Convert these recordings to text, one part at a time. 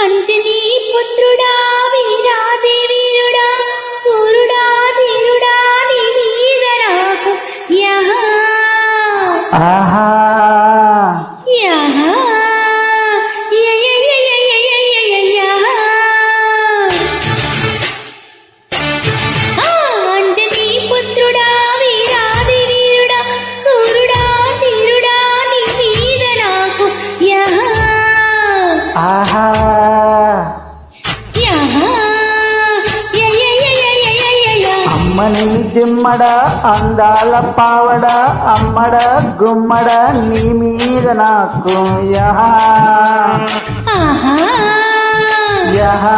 అంజనీ పుత్రుడా వీరాది వీరుడా సూర్యుడా ధీరుడా నీ మీద నాకు యహా ఆహా యహా అంజనీ పుత్రుడా వీరాది వీరుడా సూర్యుడా ధీరుడా నీ మీద నాకు యహా ఆహా అమ్మని దిమ్మడ అందాల పావడ అమ్మడ గుమ్మడ నీ మీద నాకు యహా యహా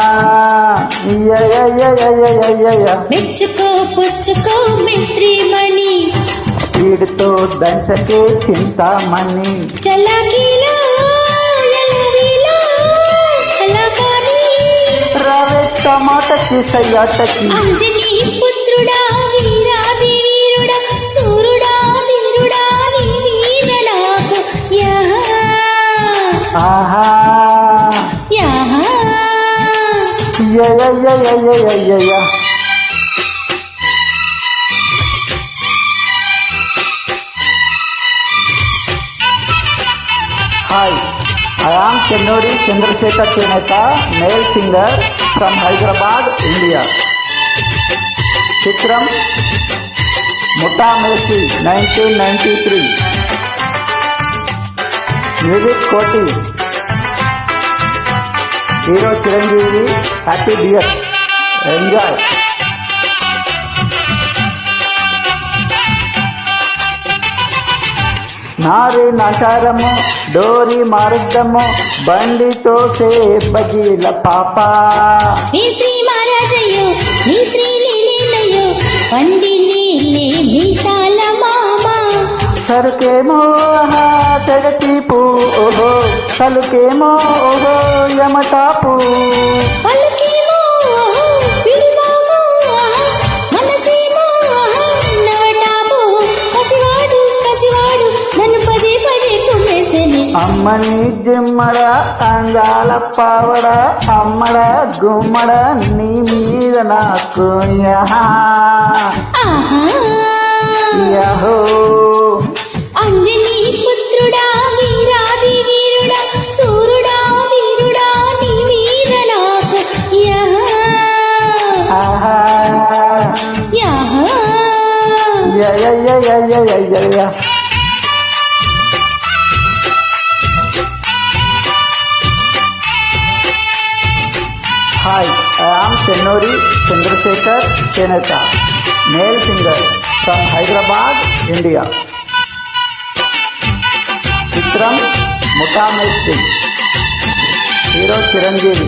మెచ్చుకో పుచ్చుకో మిస్త్రీమణి వీడితో దంచకే చింతామణి చలాకీలో ఎలవీలో కలకాని రవే టమాటకి సయ్యాటకి అంజనీ పుత్రుడా వీరాది వీరుడా చూరుడా ధీరుడా నీ మీద నాకు యహా ఆహా యహా యయ Hi, I am Chennuri Chandrasekhar Cheneta, male singer from Hyderabad, India. Chitram Mutta Messi 1993. Music Koti. Hero Chiranjeevi, happy dear. Enjoy. నారి నచారము డోరి మారుద్దము బండితో సే బజీల పాప నీ శ్రీ మహారాజయ్యో నీ శ్రీ నీలయ్యో పండి నీలే మీసాల మామ సరుకేమో తెగతీపు ఓహో తలుకేమో ఓహో యమటాపు పలుకేమో పిడిమామో మనసేమో నవటాపు కసివాడు కసివాడు నన్ను పదే పదే కుమ్మేసని అమ్మని దిమ్మడ అంగాల పావడ అమ్మడ గుమ్మడ నీ మీద నాకు యహా యహో అంజనీ పుత్రుడా వీరాది వీరుడా సూర్యుడా ధీరుడా నీ మీద నాకు యహా ఆహా యహా యయ Hi, I am Chennuri Chandrasekhar Cheneta, male singer from Hyderabad, India. Chitram Mutta Messi, Hero Chiranjeevi,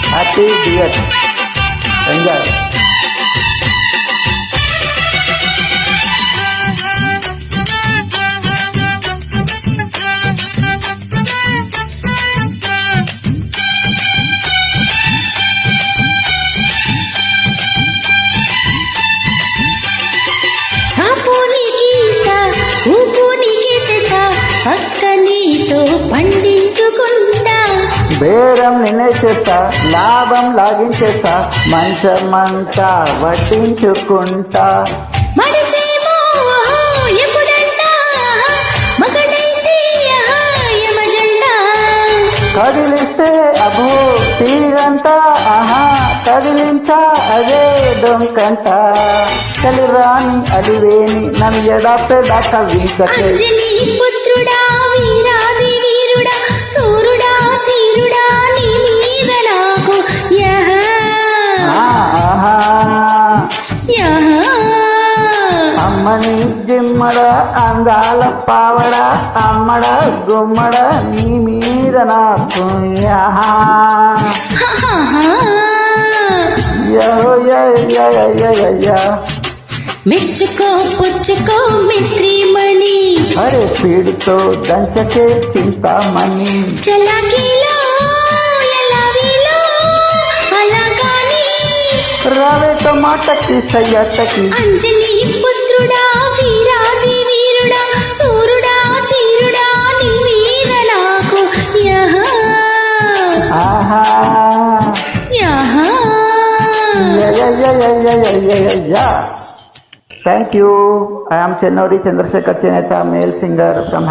happy dear. Enjoy. అక్క నీతో పండించుకుంటా బేరం నిన్నేసేస్తా లాభం లాగించేస్తా మంచమంతా వడ్డించుకుంటా మనసేమో ఎప్పుడంటా మగనైతే యమజెండా కదిలిస్తే అభో తీరంతా ఆహా కదిలించా అదే డొంకంట కలిరాని అలివేని నన్ను ఎడాపెడా కవించకే అంజనీ పుత్రుడా వీరాది వీరుడా సూర్యుడా ధీరుడా నీ మీద నాకు యహా ఆహా యహా అమ్మని దిమ్మడ అందాల పావడ అమ్మడ గుమ్మడ నీ మీద నాకు యహా యహో మెచ్చుకో పుచ్చుకో మిస్త్రీమణి అరే పీడితో దంచకే చింతామణి చలాకీలో ఎలవీలో అలాగాని రవే టమాటకి సయ్యాటకి అంజనీ పుత్రుడా వీరాది వీరుడా సూర్యుడా ధీరుడా నీ మీద నాకు యహా అయ్యా. Thank you. I am Chennodi Chandrasekhar Cheneta, male singer from Hyderabad.